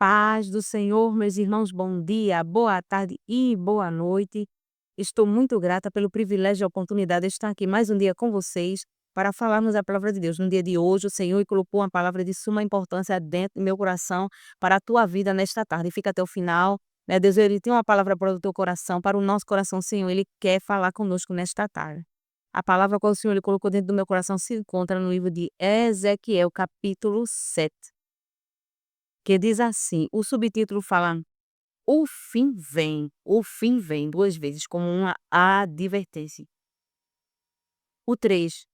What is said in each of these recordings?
Paz do Senhor, meus irmãos, bom dia, boa tarde e boa noite. Estou muito grata pelo privilégio e oportunidade de estar aqui mais um dia com vocês para falarmos a palavra de Deus. No dia de hoje, o Senhor colocou uma palavra de suma importância dentro do meu coração para a tua vida nesta tarde. Fica até o final, né? Deus, ele tem uma palavra para o teu coração, para o nosso coração, Senhor. Ele quer falar conosco nesta tarde. A palavra que o Senhor ele colocou dentro do meu coração se encontra no livro de Ezequiel, capítulo 7. Que diz assim, o subtítulo fala: o fim vem, 2 vezes, como uma advertência. O 3,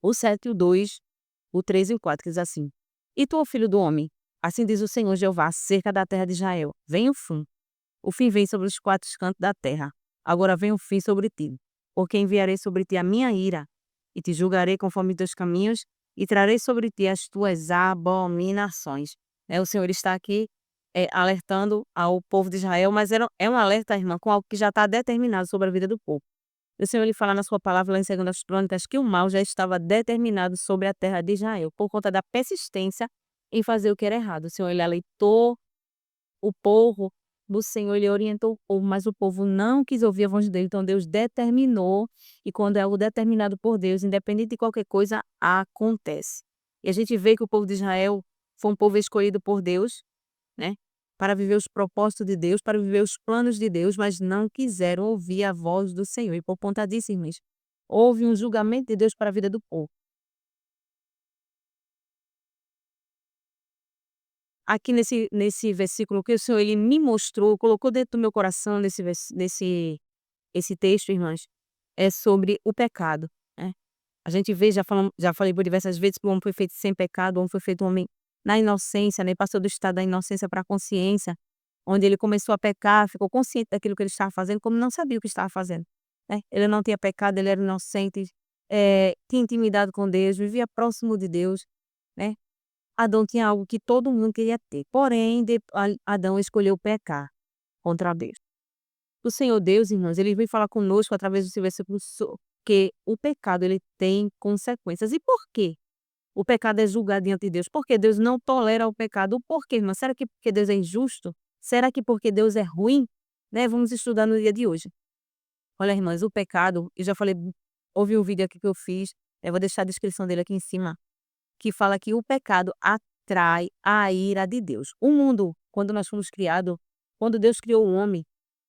o 7 e o 2, o 3 e o 4, que diz assim: E tu, ó filho do homem, assim diz o Senhor Jeová, acerca da terra de Israel: Vem o fim vem sobre os 4 cantos da terra. Agora vem o fim sobre ti, porque enviarei sobre ti a minha ira, e te julgarei conforme os teus caminhos, e trarei sobre ti as tuas abominações. O Senhor está aqui, alertando ao povo de Israel, mas é um alerta, irmã, com algo que já está determinado sobre a vida do povo. O Senhor ele fala na sua palavra lá em 2 Crônicas que o mal já estava determinado sobre a terra de Israel, por conta da persistência em fazer o que era errado. O Senhor ele alertou o povo do Senhor, ele orientou o povo, mas o povo não quis ouvir a voz dele, então Deus determinou, e quando é algo determinado por Deus, independente de qualquer coisa, acontece. E a gente vê que o povo de Israel foi um povo escolhido por Deus, né, para viver os propósitos de Deus, para viver os planos de Deus, mas não quiseram ouvir a voz do Senhor. E por conta disso, irmãos, houve um julgamento de Deus para a vida do povo. Aqui nesse versículo que o Senhor ele me mostrou, colocou dentro do meu coração esse texto, irmãs, é sobre o pecado, né. A gente vê, já falei por diversas vezes que o homem foi feito sem pecado, o homem foi feito um homem na inocência, né, passou do estado da inocência para a consciência, onde ele começou a pecar, ficou consciente daquilo que ele estava fazendo, como não sabia o que estava fazendo, né. Ele não tinha pecado, ele era inocente, tinha intimidade com Deus, vivia próximo de Deus, né. Adão tinha algo que todo mundo queria ter, porém Adão escolheu pecar contra Deus. O Senhor Deus, irmãos, ele vem falar conosco através desse versículo que o pecado ele tem consequências. E por quê? O pecado é julgado diante de Deus. Porque Deus não tolera o pecado. Por quê, irmã? Será que porque Deus é injusto? Será que porque Deus é ruim? Né? Vamos estudar no dia de hoje. Olha, irmãs, o pecado, eu já falei, houve um vídeo aqui que eu fiz, eu vou deixar a descrição dele aqui em cima, que fala que o pecado atrai a ira de Deus. O mundo, quando nós fomos criados, quando Deus criou o homem,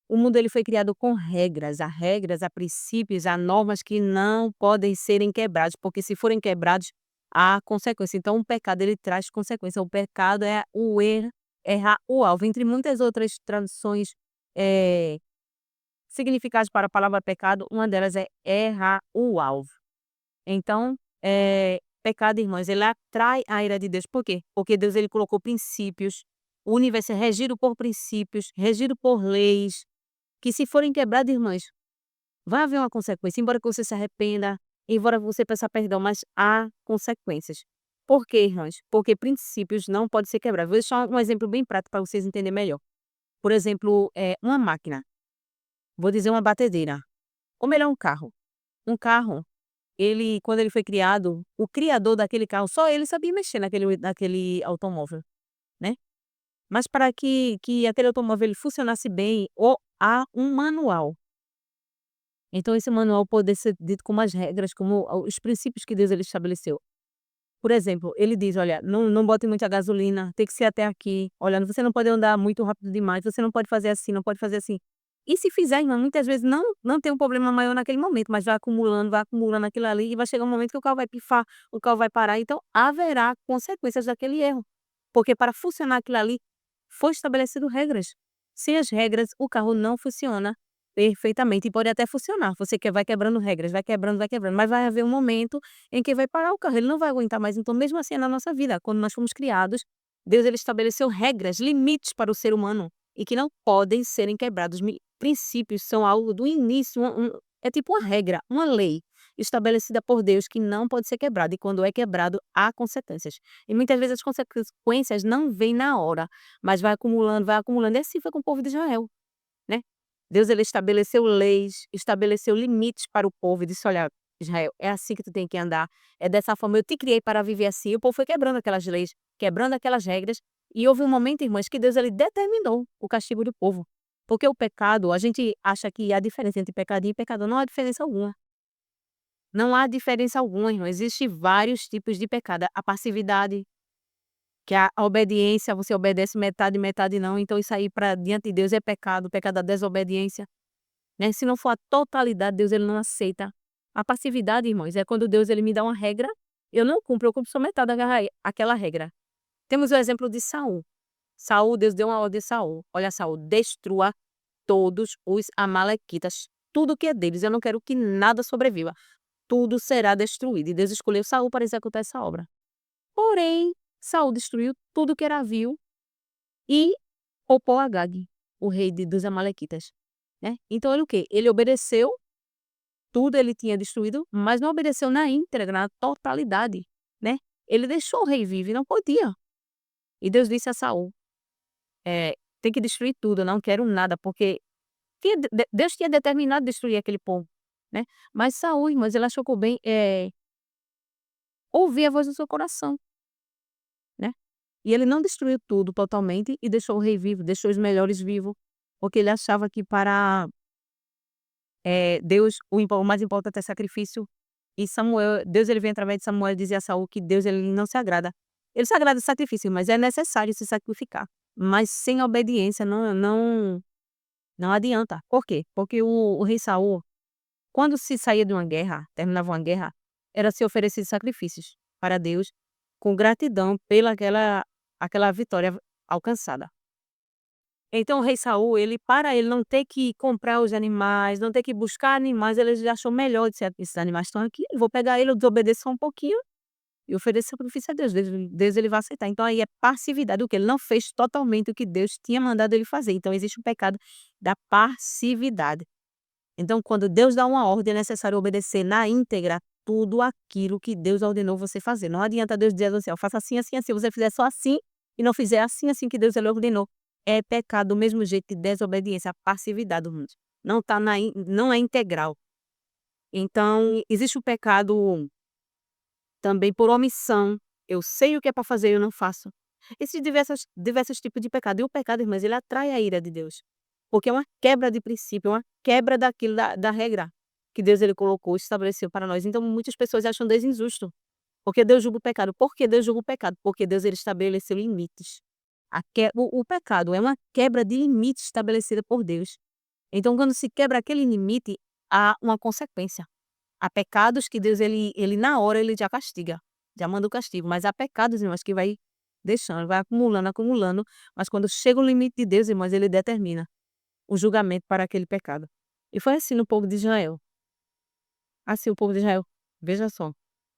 o mundo ele foi criado com regras, há princípios, há normas que não podem serem quebrados, porque se forem quebrados, há consequência. Então o pecado ele traz consequência. O pecado é o errar o alvo, entre muitas outras traduções, eh, significados para a palavra pecado, uma delas é errar o alvo. Então, pecado, irmãos, ele atrai a ira de Deus. Por quê? Porque Deus ele colocou princípios, o universo é regido por princípios, regido por leis, que se forem quebradas, irmãs, vai haver uma consequência, embora que você se arrependa, embora você peça perdão, mas há consequências. Por quê, irmãs? Porque princípios não podem ser quebrados. Vou deixar um exemplo bem prático para vocês entenderem melhor. Por exemplo, uma máquina, vou dizer uma batedeira, ou melhor, um carro. Um carro, ele quando ele foi criado, o criador daquele carro, só ele sabia mexer naquele automóvel, né. Mas para que aquele automóvel ele funcionasse bem, há um manual. Então esse manual pode ser dito como as regras, como os princípios que Deus ele estabeleceu. Por exemplo, ele diz: "Olha, não bote muita gasolina, tem que ser até aqui. Olha, você não pode andar muito rápido demais, você não pode fazer assim, não pode fazer assim". E se fizer, irmã, muitas vezes não tem um problema maior naquele momento, mas vai acumulando aquilo ali e vai chegar um momento que o carro vai pifar, o carro vai parar, então haverá consequências daquele erro. Porque para funcionar aquilo ali, foi estabelecido regras. Sem as regras, o carro não funciona perfeitamente e pode até funcionar, você que vai quebrando regras, vai quebrando, mas vai haver um momento em que vai parar o carro, ele não vai aguentar mais. Então mesmo assim é na nossa vida, quando nós fomos criados, Deus ele estabeleceu regras, limites para o ser humano e que não podem serem quebrados. Princípios são algo do início, é tipo uma regra, uma lei estabelecida por Deus que não pode ser quebrada e quando é quebrado há consequências. E muitas vezes as consequências não vêm na hora, mas vai acumulando. E assim foi com o povo de Israel, né. Deus ele estabeleceu leis, estabeleceu limites para o povo e disse: "Olha, Israel, é assim que tu tem que andar, é dessa forma, eu te criei para viver assim". E o povo foi quebrando aquelas leis, quebrando aquelas regras, E houve um momento, irmãs, que Deus ele determinou o castigo do povo. Porque o pecado, a gente acha que há diferença entre pecadinho e pecador, não há diferença alguma. Não há diferença alguma, irmão. Existem vários tipos de pecado. A passividade, que é a obediência, você obedece metade, metade não. Então isso aí para diante de Deus é pecado, o pecado da desobediência, né? Se não for a totalidade, Deus ele não aceita. A passividade, irmãos, é quando Deus ele me dá uma regra, eu não cumpro, eu cumpro só metade daquela regra. Temos o exemplo de Saul. Saul, Deus deu uma ordem a Saul. Olha, Saul, destrua todos os amalequitas, tudo que é deles. Eu não quero que nada sobreviva. Tudo será destruído. E Deus escolheu Saul para executar essa obra. Porém, Saul destruiu tudo que era vil e poupou Agag, o rei dos amalequitas, né? Então ele o quê? Ele obedeceu tudo, ele tinha destruído, mas não obedeceu na íntegra, na totalidade, né? Ele deixou o rei vivo e não podia. E Deus disse a Saul, tem que destruir tudo, eu não quero nada, porque Deus tinha determinado destruir aquele povo, né? Mas Saul, irmãos, ele achou por bem ouvir a voz do seu coração, né? E ele não destruiu tudo totalmente e deixou o rei vivo, deixou os melhores vivos, porque ele achava que para Deus o mais importante é sacrifício. E Deus ele vem através de Samuel dizer a Saul que Deus ele não se agrada. Ele se agrada do sacrifício, mas é necessário se sacrificar. Mas sem obediência não adianta. Por quê? Porque o rei Saul, quando se saía de uma guerra, terminava uma guerra, era se oferecer sacrifícios para Deus com gratidão pela aquela vitória alcançada. Então o rei Saul, para ele não ter que comprar os animais, não ter que buscar animais, ele já achou melhor, disse: "Esses animais estão aqui, eu vou pegar ele, eu desobedeço só um pouquinho e oferecer sacrifício a Deus, Deus ele vai aceitar". Então aí é passividade, o que ele não fez totalmente o que Deus tinha mandado ele fazer. Então existe o pecado da passividade. Então quando Deus dá uma ordem, é necessário obedecer na íntegra tudo aquilo que Deus ordenou você fazer. Não adianta Deus dizer assim: "Ó, faça assim, assim, assim", você fizer só assim e não fizer assim, assim que Deus ele ordenou. É pecado do mesmo jeito que desobediência, passividade, irmãos. Não é integral. Então, existe o pecado também por omissão. Eu sei o que é para fazer e eu não faço. Esses diversos tipos de pecado. E o pecado, irmãs, ele atrai a ira de Deus. Porque é uma quebra de princípio, é uma quebra daquilo, da regra que Deus ele colocou, estabeleceu para nós. Então, muitas pessoas acham Deus injusto. Porque Deus julga o pecado. Por que Deus julga o pecado? Porque Deus ele estabeleceu limites. O pecado é uma quebra de limites estabelecida por Deus. Então, quando se quebra aquele limite, há uma consequência. Há pecados que Deus ele na hora ele já castiga, já manda o castigo, mas há pecados, irmãos, que vai deixando, vai acumulando, acumulando, mas quando chega o limite de Deus, irmãos, ele determina o julgamento para aquele pecado. E foi assim no povo de Israel. Assim o povo de Israel, veja só.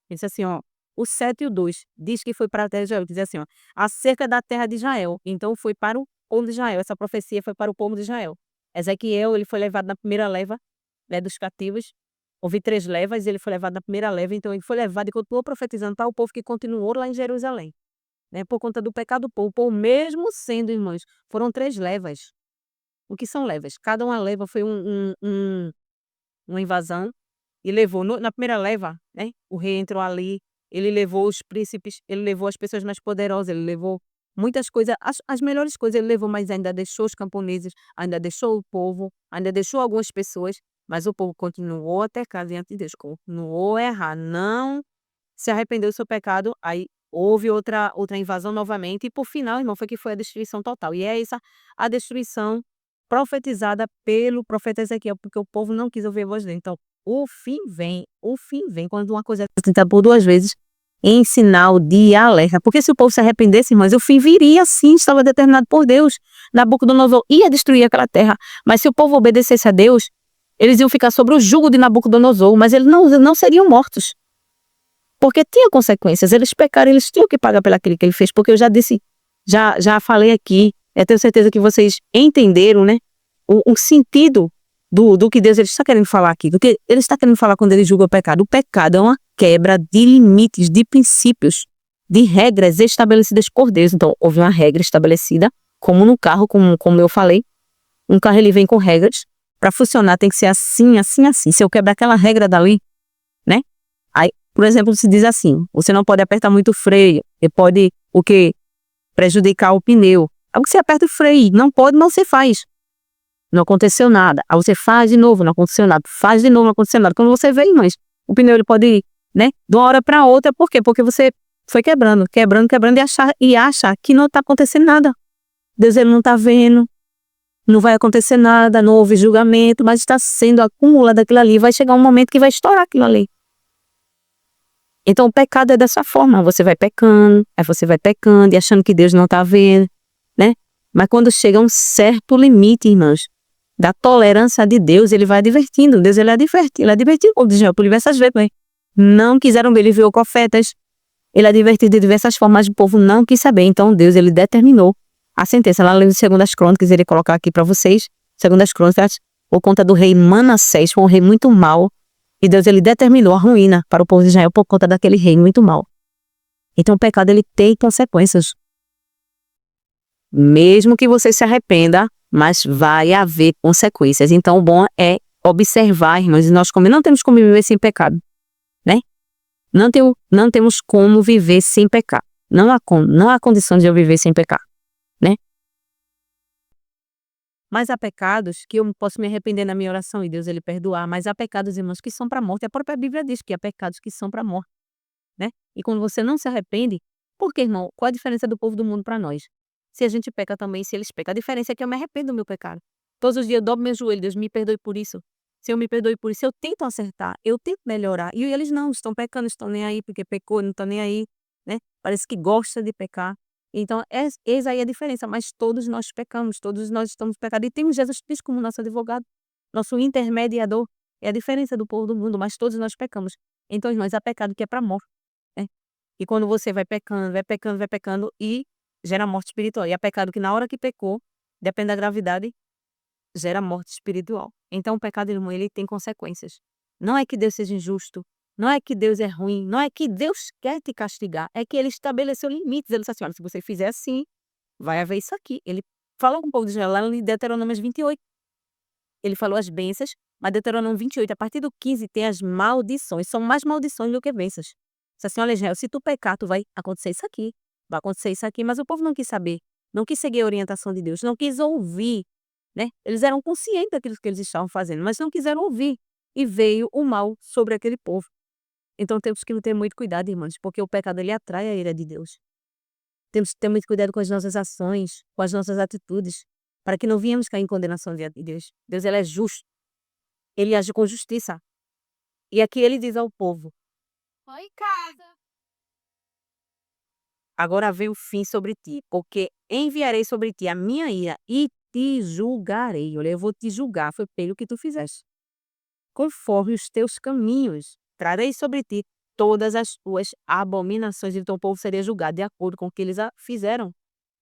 Disse assim, ó, o 7 e o 2 diz que foi para a terra de Israel, diz assim, ó, acerca da terra de Israel. Então foi para o povo de Israel, essa profecia foi para o povo de Israel. Ezequiel, ele foi levado na primeira leva, né, dos cativos. Houve 3 levas, ele foi levado na primeira leva, então ele foi levado e continuou profetizando para o povo que continuou lá em Jerusalém, né, por conta do pecado do povo. O povo mesmo sendo, irmãos, foram 3 levas. O que são levas? Cada uma leva foi uma invasão e levou na primeira leva, né, o rei entrou ali, ele levou os príncipes, ele levou as pessoas mais poderosas, ele levou muitas coisas, as melhores coisas ele levou, mas ainda deixou os camponeses, ainda deixou o povo, ainda deixou algumas pessoas, mas o povo continuou a pecar diante de Deus, continuou a errar, não se arrependeu do seu pecado, aí houve outra invasão novamente e por final, irmão, foi a destruição total. E é essa a destruição profetizada pelo profeta Ezequiel, porque o povo não quis ouvir a voz dele. Então, o fim vem quando uma coisa é tentada por 2 vezes em sinal de alerta. Porque se o povo se arrependesse, irmãos, o fim viria sim, estava determinado por Deus. Nabucodonosor ia destruir aquela terra, mas se o povo obedecesse a Deus, eles iam ficar sobre o jugo de Nabucodonosor, mas eles não seriam mortos. Porque tinha consequências, eles pecaram, eles tinham que pagar pelo aquilo que ele fez, porque eu já disse, já falei aqui, eu tenho certeza que vocês entenderam, né, o sentido do que Deus ele está querendo falar aqui, do que ele está querendo falar quando ele julga o pecado. O pecado é uma quebra de limites, de princípios, de regras estabelecidas por Deus. Então, houve uma regra estabelecida, como no carro, como eu falei, um carro ele vem com regras, para funcionar tem que ser assim, assim, assim. Se eu quebrar aquela regra dali, né, aí, por exemplo, se diz assim, você não pode apertar muito o freio, e pode, o quê? prejudicar o pneu. Aí você aperta o freio, não pode, mas você faz. Não aconteceu nada. Aí você faz de novo, não aconteceu nada. Faz de novo, não aconteceu nada. Quando você vê, mas o pneu ele pode ir, né, de uma hora para outra. Por quê? Porque você foi quebrando, quebrando, quebrando e acha que não está acontecendo nada. Deus ele não está vendo, não vai acontecer nada, não houve julgamento, mas está sendo acumulado aquilo ali. Vai chegar um momento que vai estourar aquilo ali. Então o pecado é dessa forma. Você vai pecando, aí você vai pecando e achando que Deus não está vendo, né? Mas quando chega a um certo limite, irmãos, da tolerância de Deus, ele vai advertindo. Deus ele advertiu como diz por diversas vezes, né? Não quiseram ver, ele viu profetas. Ele advertiu de diversas formas, o povo não quis saber. Então Deus ele determinou a sentença. Lá no Segundo as Crônicas, ele colocar aqui para vocês. Segundo as Crônicas, por conta do rei Manassés, foi um rei muito mau. E Deus ele determinou a ruína para o povo de Israel por conta daquele rei muito mau. Então o pecado ele tem consequências. Mesmo que você se arrependa, mas vai haver consequências. Então o bom é observar, irmãos, e nós como não temos como viver sem pecado, né? Não temos como viver sem pecar. Não há condição de eu viver sem pecar, né? Mas há pecados que eu posso me arrepender na minha oração e Deus ele perdoar, mas há pecados, irmãos, que são para a morte. A própria Bíblia diz que há pecados que são para a morte, né? E quando você não se arrepende, por que, irmão? Qual a diferença do povo do mundo para nós? Se a gente peca também, se eles pecam. A diferença é que eu me arrependo do meu pecado. Todos os dias eu dobro meu joelho, Deus me perdoe por isso. Se eu me perdoe por isso, eu tento acertar, eu tento melhorar. E eles não, estão pecando, estão nem aí, porque pecou, não estão nem aí, né? Parece que gosta de pecar. Então, eis aí a diferença, mas todos nós pecamos, todos nós estamos pecando. E temos Jesus Cristo como nosso advogado, nosso intermediador. É a diferença do povo do mundo, mas todos nós pecamos. Então, irmãos, há pecado que é para a morte, né? E quando você vai pecando, vai pecando, vai pecando e gera morte espiritual. E há pecado que na hora que pecou, depende da gravidade, gera morte espiritual. Então o pecado, irmão, ele tem consequências. Não é que Deus seja injusto, não é que Deus é ruim, não é que Deus quer te castigar, é que ele estabeleceu limites. Ele disse assim: olha, se você fizer assim, vai haver isso aqui. Ele falou com o povo de Israel lá em Deuteronômio 28. Ele falou as bênçãos, mas Deuteronômio 28, a partir do 15, tem as maldições. São mais maldições do que bênçãos. Disse assim: olha, Israel, se tu pecar, tu vai acontecer isso aqui, vai acontecer isso aqui. Mas o povo não quis saber, não quis seguir a orientação de Deus, não quis ouvir, né? Eles eram conscientes daquilo que eles estavam fazendo, mas não quiseram ouvir. E veio o mal sobre aquele povo. Então temos que ter muito cuidado, irmãos, porque o pecado ele atrai a ira de Deus. Temos que ter muito cuidado com as nossas ações, com as nossas atitudes, para que não venhamos cair em condenação diante de Deus. Deus ele é justo, ele age com justiça. E aqui ele diz ao povo: oi, casa. Agora vem o fim sobre ti, porque enviarei sobre ti a minha ira e te julgarei. Olha, eu vou te julgar, foi pelo que tu fizeste. Conforme os teus caminhos, trarei sobre ti todas as tuas abominações. Então o povo seria julgado de acordo com o que eles fizeram,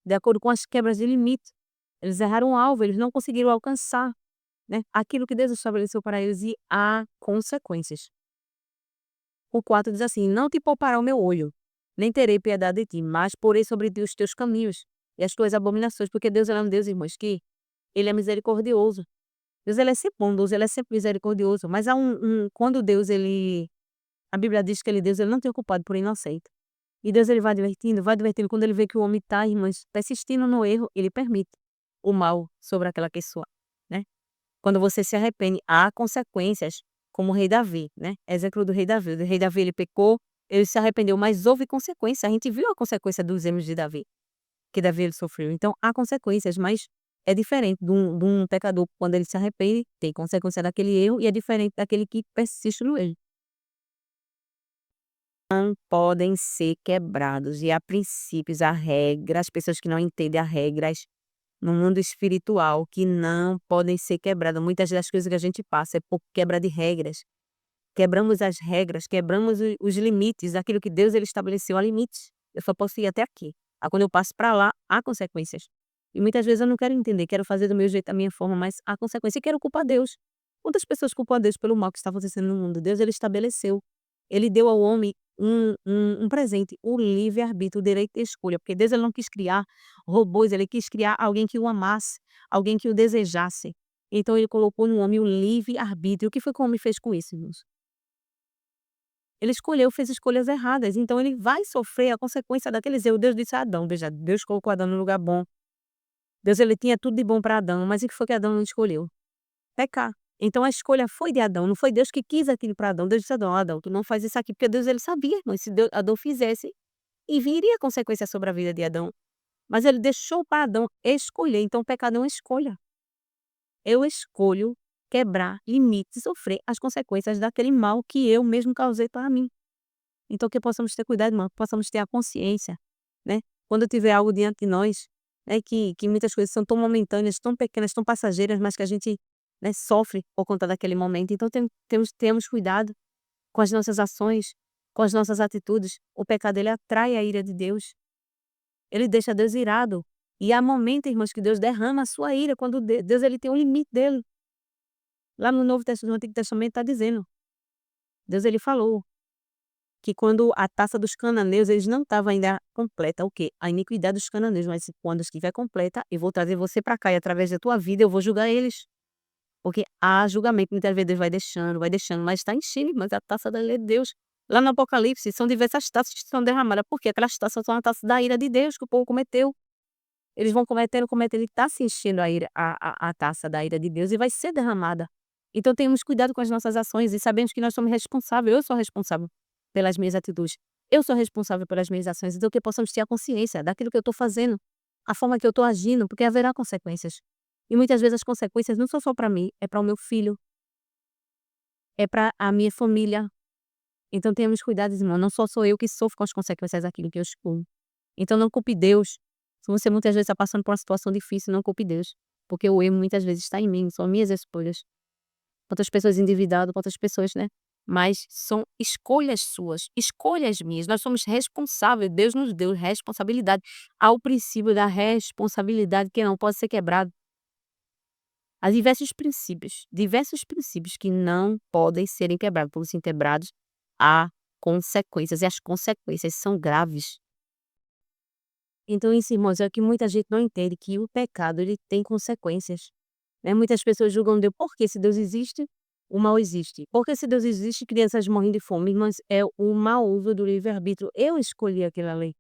de acordo com as quebras de limite. Eles erraram o alvo, eles não conseguiram alcançar, né, aquilo que Deus estabeleceu para eles e há consequências. O 4 diz assim: não te poupará o meu olho, nem terei piedade de ti, mas porei sobre ti os teus caminhos e as tuas abominações, porque Deus ele é um Deus, irmãos, que ele é misericordioso. Deus ele é sempre bondoso, ele é sempre misericordioso, mas há quando Deus ele a Bíblia diz que Deus ele não tem culpado por inocente. E Deus ele vai advertindo quando ele vê que o homem está, irmãs, persistindo no erro, ele permite o mal sobre aquela pessoa, né? Quando você se arrepende, há consequências, como o rei Davi, né? Exemplo do rei Davi. O rei Davi ele pecou, ele se arrependeu, mas houve consequência. A gente viu a consequência dos erros de Davi, que Davi ele sofreu. Então há consequências, mas é diferente de um pecador quando ele se arrepende, tem consequência daquele erro e é diferente daquele que persiste no erro. Podem ser quebrados e há princípios, há regras, pessoas que não entendem as regras no mundo espiritual que não podem ser quebradas. Muitas das coisas que a gente passa é por quebra de regras. Quebramos as regras, quebramos os limites daquilo que Deus ele estabeleceu. Há limites. Eu só posso ir até aqui. Aí quando eu passo para lá, há consequências. E muitas vezes eu não quero entender, quero fazer do meu jeito, da minha forma, mas há consequência e quero culpar Deus. Quantas pessoas culpam a Deus pelo mal que está acontecendo no mundo? Deus ele estabeleceu. Ele deu ao homem um presente, o livre-arbítrio, o direito de escolha, porque Deus ele não quis criar robôs, ele quis criar alguém que o amasse, alguém que o desejasse. Então ele colocou no homem o livre-arbítrio. O que foi que o homem fez com isso, irmãos? Ele escolheu, fez escolhas erradas, então ele vai sofrer a consequência daqueles erros. Deus disse a Adão, veja, Deus colocou Adão no lugar bom. Deus, ele tinha tudo de bom para Adão, mas o que foi que Adão não escolheu? Pecar. Então a escolha foi de Adão, não foi Deus que quis aquilo para Adão. Deus disse a Adão: Adão, tu não faz isso aqui, porque Deus, ele sabia, mas se Adão fizesse, e viria consequência sobre a vida de Adão. Mas ele deixou para Adão escolher, então o pecado é uma escolha. Eu escolho quebrar limites e sofrer as consequências daquele mal que eu mesmo causei para mim. Então que possamos ter cuidado, irmão, que possamos ter a consciência, né, quando tiver algo diante de nós, né, que muitas coisas são tão momentâneas, tão pequenas, tão passageiras, mas que a gente, né, sofre por conta daquele momento. Então temos cuidado com as nossas ações, com as nossas atitudes. O pecado, ele atrai a ira de Deus, ele deixa Deus irado. E há momentos, irmãos, que Deus derrama a sua ira, quando Deus, ele tem um limite dele. Lá no Novo Testamento, no Antigo Testamento está dizendo, Deus, ele falou que quando a taça dos cananeus, eles não estava ainda completa, o quê? A iniquidade dos cananeus, mas quando estiver completa, eu vou trazer você para cá e através da tua vida eu vou julgar eles. Porque há julgamento, muitas vezes Deus vai deixando, mas está enchendo, mas a taça da ira de Deus. Lá no Apocalipse, são diversas taças que são derramadas, porque aquelas taças são a taça da ira de Deus que o povo cometeu. Eles vão cometendo, ele está se enchendo a ira, a taça da ira de Deus e vai ser derramada. Então temos cuidado com as nossas ações e sabemos que nós somos responsáveis, eu sou responsável pelas minhas atitudes, eu sou responsável pelas minhas ações, então que possamos ter a consciência daquilo que eu estou fazendo, a forma que eu estou agindo, porque haverá consequências. E muitas vezes as consequências não são só para mim, é para o meu filho, é para a minha família. Então tenhamos cuidado, irmão, não só sou eu que sofro com as consequências daquilo que eu escolho. Então não culpe Deus. Se você muitas vezes está passando por uma situação difícil, não culpe Deus, porque o erro muitas vezes está em mim, são minhas escolhas. Quantas pessoas endividadas, quantas pessoas, né? Mas são escolhas suas, escolhas minhas. Nós somos responsáveis, Deus nos deu responsabilidade. Há o princípio da responsabilidade que não pode ser quebrado. Há diversos princípios que não podem serem quebrados. Por serem quebrados, há consequências, e as consequências são graves. Então isso, irmãos, é o que muita gente não entende, que o pecado, ele tem consequências, né. Muitas pessoas julgam Deus, porque se Deus existe, o mal existe. Porque se Deus existe, crianças morrem de fome. Irmãs, é o mau uso do livre-arbítrio. Eu escolhi aquilo ali,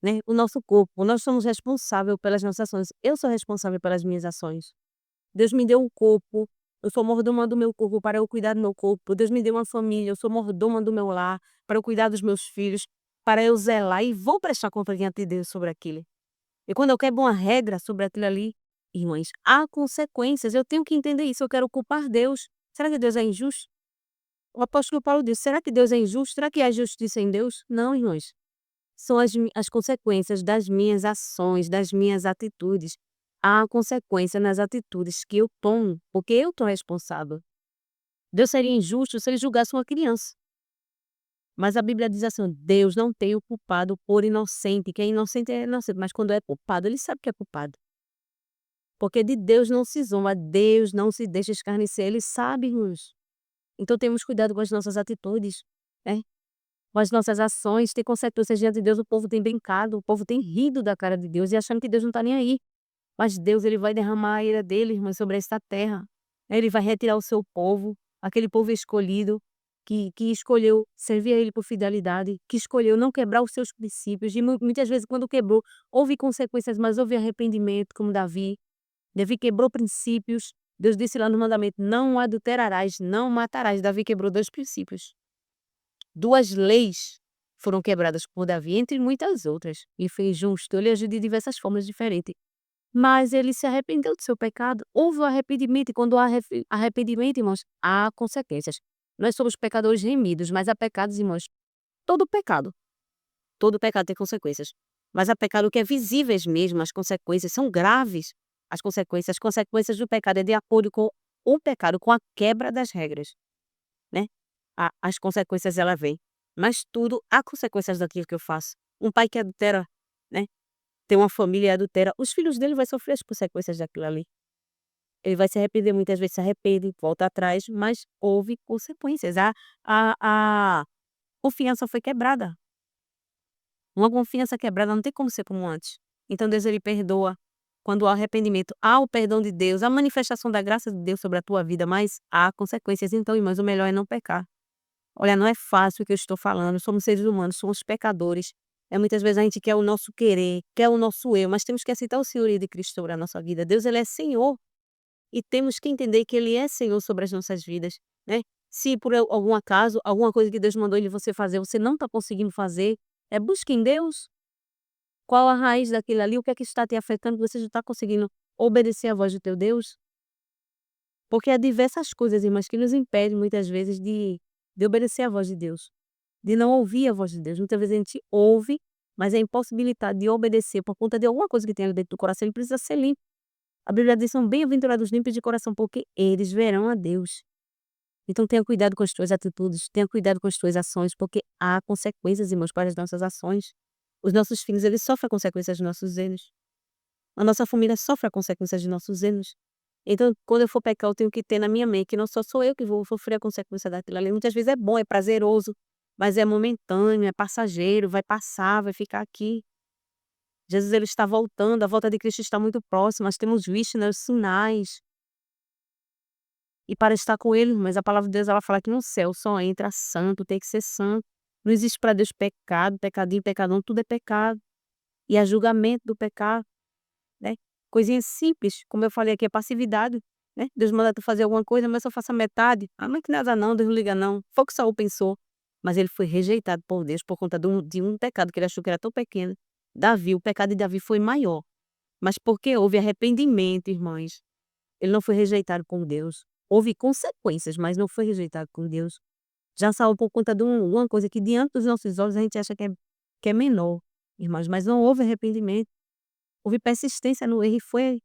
né. O nosso corpo, nós somos responsável pelas nossas ações. Eu sou responsável pelas minhas ações. Deus me deu um corpo, eu sou mordoma do meu corpo para eu cuidar do meu corpo. Deus me deu uma família, eu sou mordoma do meu lar para eu cuidar dos meus filhos, para eu zelar e vou prestar conta diante de Deus sobre aquilo. E quando eu quebro uma regra sobre aquilo ali, irmãs, há consequências. Eu tenho que entender isso. Eu quero culpar Deus. Será que Deus é injusto? O apóstolo Paulo disse: será que Deus é injusto? Será que há justiça em Deus? Não, irmãs. São as consequências das minhas ações, das minhas atitudes. Há consequência nas atitudes que eu tomo, porque eu estou responsável. Deus seria injusto se ele julgasse uma criança. Mas a Bíblia diz assim: Deus não tem o culpado por inocente. Quem é inocente, mas quando é culpado, ele sabe que é culpado. Porque de Deus não se zomba, Deus não se deixa escarnecer, ele sabe, irmãos. Então temos cuidado com as nossas atitudes, né? Com as nossas ações, tem consequências diante de Deus. O povo tem brincado, o povo tem rido da cara de Deus e achando que Deus não está nem aí. Mas Deus, ele vai derramar a ira dele, irmãos, sobre esta terra. Ele vai retirar o seu povo, aquele povo escolhido, que escolheu servir a ele por fidelidade, que escolheu não quebrar os seus princípios. E muitas vezes, quando quebrou, houve consequências, mas houve arrependimento, como Davi. Davi quebrou princípios. Deus disse lá no mandamento: não adulterarás, não matarás. Davi quebrou 2 princípios. 2 leis foram quebradas por Davi, entre muitas outras. E foi justo, ele agiu de diversas formas diferentes. Mas ele se arrependeu do seu pecado. Houve o arrependimento, e quando há arrependimento, irmãos, há consequências. Nós somos pecadores remidos, mas há pecados, irmãos, todo pecado, todo pecado tem consequências. Mas há pecado que é visíveis mesmo, as consequências são graves. As consequências do pecado é de acordo com o pecado, com a quebra das regras, né. As consequências, ela vêm, mas tudo há consequências daquilo que eu faço. Um pai que adultera, né, tem uma família e adultera, os filhos dele vai sofrer as consequências daquilo ali. Ele vai se arrepender, muitas vezes se arrepende, volta atrás, mas houve consequências. A confiança foi quebrada. Uma confiança quebrada não tem como ser como antes. Então Deus, ele perdoa. Quando há arrependimento, há o perdão de Deus, a manifestação da graça de Deus sobre a tua vida, mas há consequências. Então, irmãos, o melhor é não pecar. Olha, não é fácil o que eu estou falando, somos seres humanos, somos pecadores. Muitas vezes a gente quer o nosso querer, quer o nosso eu, mas temos que aceitar o senhorio de Cristo sobre a nossa vida. Deus, ele é Senhor, e temos que entender que ele é Senhor sobre as nossas vidas, né. Se por algum acaso, alguma coisa que Deus mandou ele você fazer, você não está conseguindo fazer, busque em Deus. Qual a raiz daquilo ali, o que é que está te afetando, que você não está conseguindo obedecer à voz do teu Deus? Porque há diversas coisas, irmãs, que nos impedem muitas vezes de obedecer à voz de Deus, de não ouvir a voz de Deus. Muitas vezes a gente ouve, mas é impossibilitado de obedecer por conta de alguma coisa que tem ali dentro do coração, ele precisa ser limpo. A Bíblia diz: "São bem-aventurados os limpos de coração, porque eles verão a Deus". Então tenha cuidado com as tuas atitudes, tenha cuidado com as tuas ações, porque há consequências, irmãos, para as nossas ações. Os nossos filhos, eles sofrem consequências dos nossos erros. A nossa família sofre a consequências de nossos erros. Então, quando eu for pecar, eu tenho que ter na minha mente que não só sou eu que vou sofrer a consequência daquilo ali. Muitas vezes é bom, é prazeroso, mas é momentâneo, é passageiro, vai passar, vai ficar aqui. Jesus, ele está voltando, a volta de Cristo está muito próxima, nós temos visto, né, os sinais. E para estar com ele, mas a palavra de Deus, ela fala que no céu só entra santo, tem que ser santo. Não existe para Deus pecado, pecadinho, pecadão, tudo é pecado. E há julgamento do pecado. Né, coisinhas simples, como eu falei aqui, a passividade, né, Deus manda tu fazer alguma coisa, mas só faça metade. "Ah, mas que nada não, Deus não liga não", foi o que Saul pensou, mas ele foi rejeitado por Deus por conta de um pecado que ele achou que era tão pequeno. Davi, o pecado de Davi foi maior, mas porque houve arrependimento, irmãs, ele não foi rejeitado por Deus. Houve consequências, mas não foi rejeitado por Deus. Já Saul, por conta de uma coisa que diante dos nossos olhos a gente acha que é menor, irmãs, mas não houve arrependimento. Houve persistência no erro e foi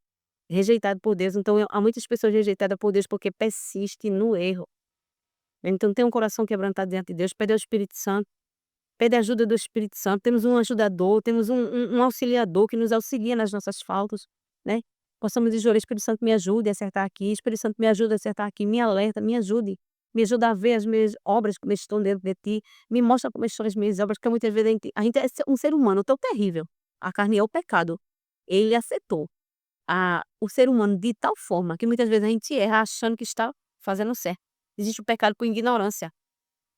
rejeitado por Deus. Então, há muitas pessoas rejeitadas por Deus porque persistem no erro. Então, tem um coração quebrantado diante de Deus, pede ao Espírito Santo, pede a ajuda do Espírito Santo. Temos um ajudador, temos um auxiliador que nos auxilia nas nossas faltas, né. Possamos dizer: "Olha, Espírito Santo, me ajude a acertar aqui, Espírito Santo, me ajuda a acertar aqui, me alerta, me ajuda a ver as minhas obras como estão dentro de ti, me mostra como estão as minhas obras", porque muitas vezes a gente é um ser humano tão terrível, a carne é o pecado, ele aceitou o ser humano de tal forma que muitas vezes a gente erra achando que está fazendo certo. Existe o pecado por ignorância,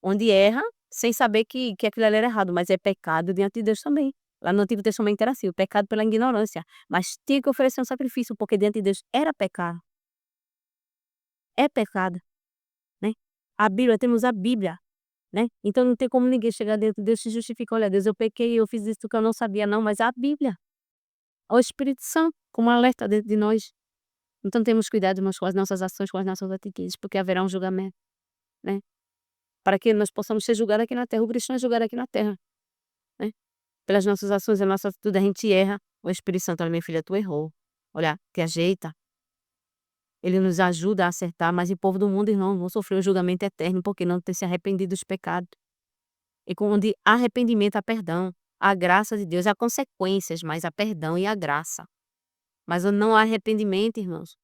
onde erra sem saber que aquilo ali era errado, mas é pecado diante de Deus também. Lá no Antigo Testamento era assim, o pecado pela ignorância, mas tinha que oferecer um sacrifício, porque diante de Deus era pecado, é pecado, né. A Bíblia, temos a Bíblia, né, então não tem como ninguém chegar dentro de Deus e se justificar: "Olha Deus, eu pequei, eu fiz isso que eu não sabia não", mas a Bíblia, o Espírito Santo como alerta dentro de nós. Então temos cuidado, irmãos, com as nossas ações, com as nossas atitudes, porque haverá um julgamento, né, para que nós possamos ser julgados aqui na terra. O cristão é julgado aqui na terra, né, pelas nossas ações, a nossa atitude, a gente erra, o Espírito Santo: "Olha, minha filha, tu errou. Olha, te ajeita". Ele nos ajuda a acertar, mas o povo do mundo, irmão, vão sofrer o julgamento eterno, porque não ter se arrependido dos pecados. E com onde há arrependimento, há perdão, a graça de Deus, há consequências, mas há perdão e há graça. Mas onde não há arrependimento, irmãos,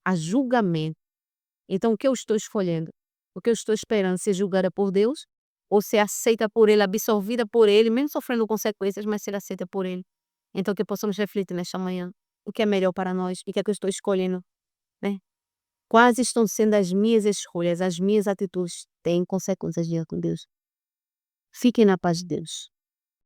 há julgamento. Então o que eu estou escolhendo? O que eu estou esperando? Ser julgada por Deus ou ser aceita por Ele, absorvida por Ele, mesmo sofrendo consequências, mas ser aceita por Ele? Então que possamos refletir nesta manhã, o que é melhor para nós e o que é que eu estou escolhendo, né. Quais estão sendo as minhas escolhas, as minhas atitudes têm consequências diante com Deus. Fiquem na paz de Deus.